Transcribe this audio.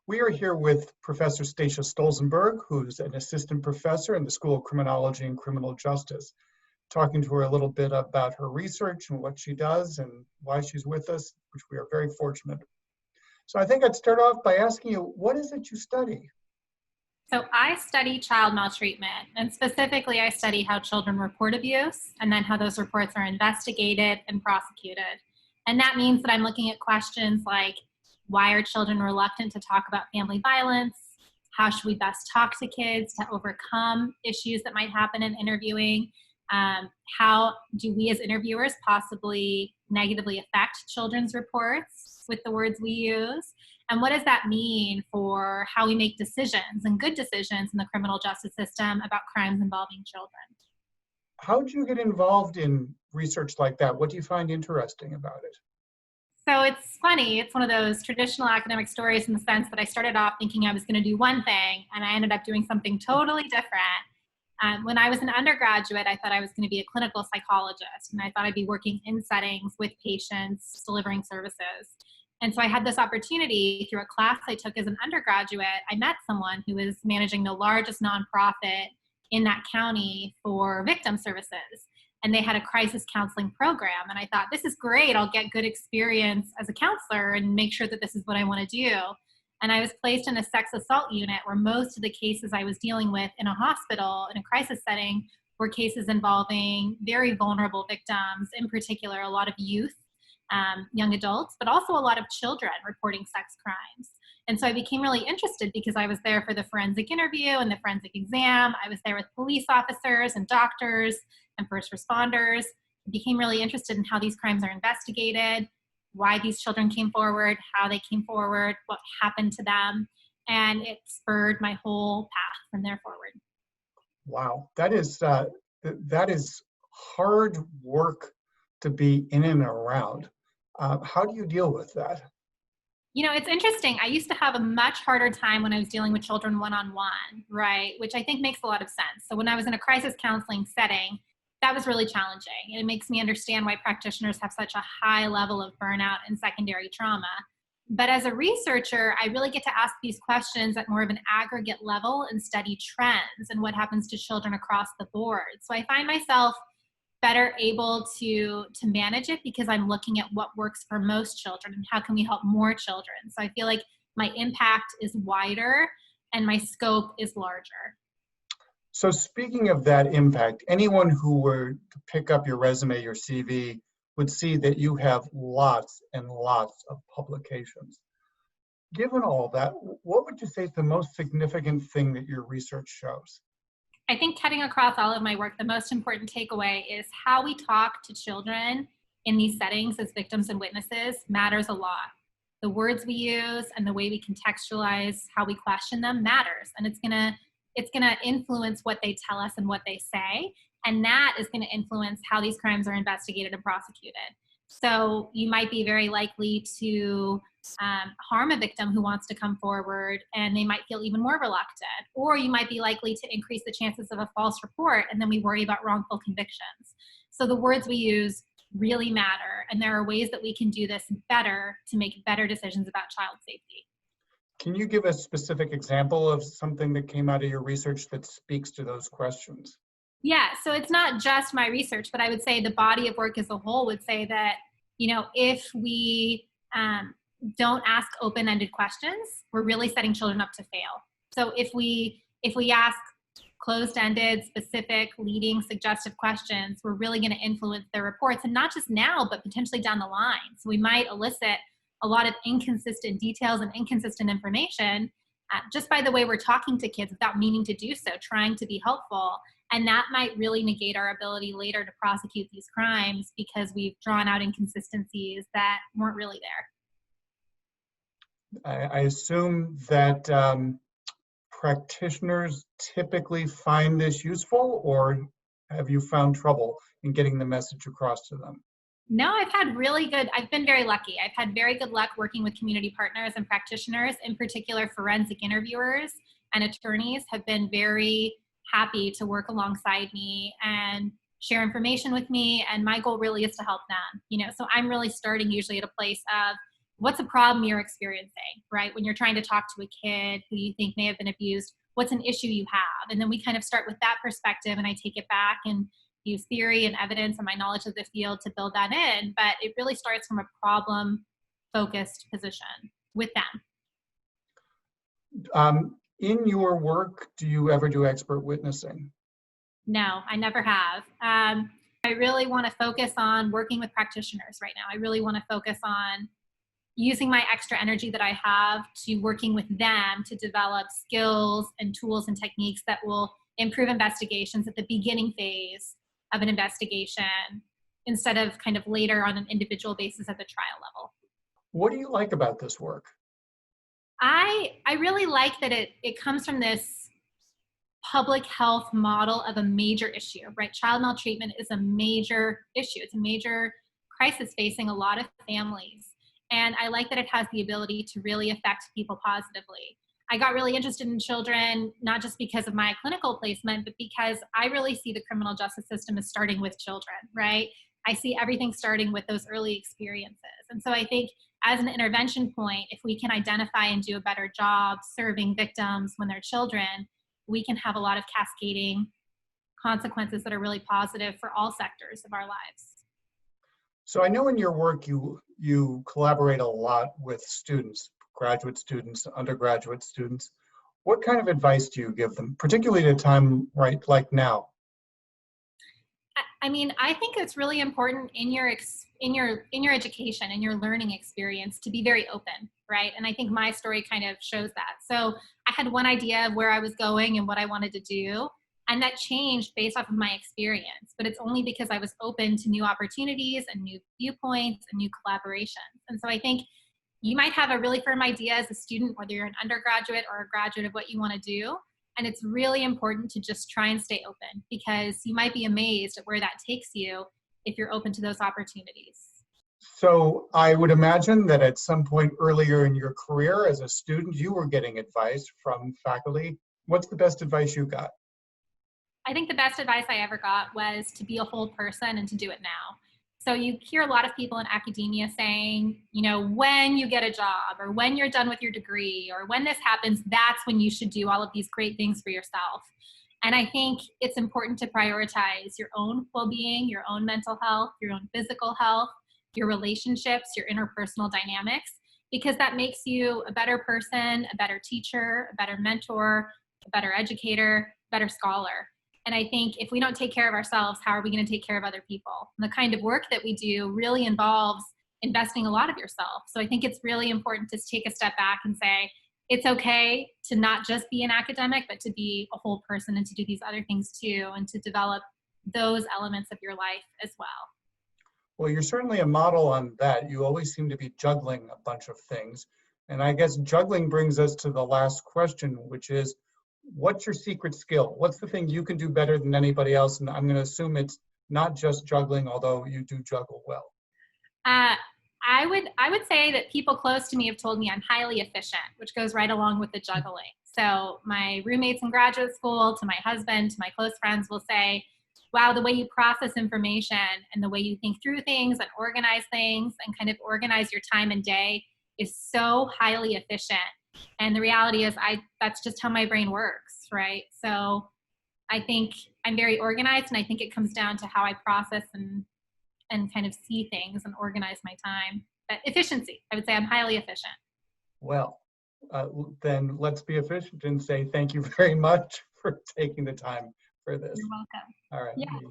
We are here with Professor Stacia Stolzenberg, who's an assistant professor in the School of Criminology and Criminal Justice, talking to her a little bit about her research and what she does and why she's with us, which we are very fortunate. So I think I'd start off by asking you, what is it you study? So I study child maltreatment, and specifically I study how children report abuse and then how those reports are investigated and prosecuted. And that means that I'm looking at questions like, why are children reluctant to talk about family violence? How should we best talk to kids to overcome issues that might happen in interviewing? How do we as interviewers possibly negatively affect children's reports with the words we use? And what does that mean for how we make decisions and good decisions in the criminal justice system about crimes involving children? How did you get involved in research like that? What do you find interesting about it? So it's funny. It's one of those traditional academic stories in the sense that I started off thinking I was going to do one thing, and I ended up doing something totally different. When I was an undergraduate, I thought I was going to be a clinical psychologist, and I thought I'd be working in settings with patients, delivering services. And so I had this opportunity through a class I took as an undergraduate. I met someone who was managing the largest nonprofit in that county for victim services. And they had a crisis counseling program. And I thought, this is great. I'll get good experience as a counselor and make sure that this is what I want to do. And I was placed in a sex assault unit where most of the cases I was dealing with in a hospital, in a crisis setting, were cases involving very vulnerable victims, in particular, a lot of youth, young adults, but also a lot of children reporting sex crimes. And so I became really interested because I was there for the forensic interview and the forensic exam. I was there with police officers and doctors and first responders. I became really interested in how these crimes are investigated, why these children came forward, how they came forward, what happened to them. And it spurred my whole path from there forward. Wow, that is hard work to be in and around. How do you deal with that? You know, it's interesting. I used to have a much harder time when I was dealing with children one-on-one, right? Which I think makes a lot of sense. So when I was in a crisis counseling setting, that was really challenging. And it makes me understand why practitioners have such a high level of burnout and secondary trauma. But as a researcher, I really get to ask these questions at more of an aggregate level and study trends and what happens to children across the board. So I find myself better able to manage it because I'm looking at what works for most children and how can we help more children. So I feel like my impact is wider and my scope is larger. So speaking of that impact, anyone who were to pick up your resume, your CV, would see that you have lots and lots of publications. Given all that, what would you say is the most significant thing that your research shows? I think cutting across all of my work, the most important takeaway is how we talk to children in these settings as victims and witnesses matters a lot. The words we use and the way we contextualize how we question them matters. And it's gonna influence what they tell us and what they say. And that is gonna influence how these crimes are investigated and prosecuted. So you might be very likely to harm a victim who wants to come forward, and they might feel even more reluctant. Or you might be likely to increase the chances of a false report, and then we worry about wrongful convictions. So the words we use really matter, and there are ways that we can do this better to make better decisions about child safety. Can you give a specific example of something that came out of your research that speaks to those questions? Yeah, so it's not just my research, but I would say the body of work as a whole would say that, you know, if we don't ask open-ended questions, we're really setting children up to fail. So if we ask closed-ended, specific, leading, suggestive questions, we're really going to influence their reports, and not just now, but potentially down the line. So we might elicit a lot of inconsistent details and inconsistent information just by the way we're talking to kids without meaning to do so, trying to be helpful. And that might really negate our ability later to prosecute these crimes because we've drawn out inconsistencies that weren't really there. I assume that practitioners typically find this useful, or have you found trouble in getting the message across to them? No, I've been very lucky. I've had very good luck working with community partners and practitioners, in particular forensic interviewers and attorneys have been very happy to work alongside me and share information with me. And my goal really is to help them, you know, so I'm really starting usually at a place of, what's a problem you're experiencing, right? When you're trying to talk to a kid who you think may have been abused, what's an issue you have? And then we kind of start with that perspective, and I take it back and use theory and evidence and my knowledge of the field to build that in. But it really starts from a problem focused position with them. In your work, do you ever do expert witnessing? No, I never have. I really want to focus on working with practitioners right now. I really want to focus on using my extra energy that I have to working with them to develop skills and tools and techniques that will improve investigations at the beginning phase of an investigation instead of kind of later on an individual basis at the trial level. What do you like about this work? I really like that it comes from this public health model of a major issue, right? Child maltreatment is a major issue. It's a major crisis facing a lot of families. And I like that it has the ability to really affect people positively. I got really interested in children, not just because of my clinical placement, but because I really see the criminal justice system as starting with children, right? I see everything starting with those early experiences. And so I think as an intervention point, if we can identify and do a better job serving victims when they're children, we can have a lot of cascading consequences that are really positive for all sectors of our lives. So I know in your work you collaborate a lot with students, graduate students, undergraduate students. What kind of advice do you give them, particularly at a time right like now? I mean, I think it's really important in your education, in your learning experience, to be very open, right? And I think my story kind of shows that. So I had one idea of where I was going and what I wanted to do, and that changed based off of my experience. But it's only because I was open to new opportunities and new viewpoints and new collaborations. And so I think you might have a really firm idea as a student, whether you're an undergraduate or a graduate, of what you want to do. And it's really important to just try and stay open, because you might be amazed at where that takes you if you're open to those opportunities. So I would imagine that at some point earlier in your career as a student, you were getting advice from faculty. What's the best advice you got? I think the best advice I ever got was to be a whole person and to do it now. So you hear a lot of people in academia saying, you know, when you get a job or when you're done with your degree or when this happens, that's when you should do all of these great things for yourself. And I think it's important to prioritize your own well-being, your own mental health, your own physical health, your relationships, your interpersonal dynamics, because that makes you a better person, a better teacher, a better mentor, a better educator, a better scholar. And I think if we don't take care of ourselves, how are we going to take care of other people? And the kind of work that we do really involves investing a lot of yourself. So I think it's really important to take a step back and say, it's okay to not just be an academic, but to be a whole person and to do these other things too, and to develop those elements of your life as well. Well, you're certainly a model on that. You always seem to be juggling a bunch of things. And I guess juggling brings us to the last question, which is, what's your secret skill? What's the thing you can do better than anybody else? And I'm going to assume it's not just juggling, although you do juggle well. I would say that people close to me have told me I'm highly efficient, which goes right along with the juggling. So my roommates in graduate school, to my husband, to my close friends will say, wow, the way you process information and the way you think through things and organize things and kind of organize your time and day is so highly efficient. And the reality is that's just how my brain works, right? So I think I'm very organized, and I think it comes down to how I process and kind of see things and organize my time. But efficiency, I would say I'm highly efficient. Well, then let's be efficient and say thank you very much for taking the time for this. You're welcome. All right. Yeah.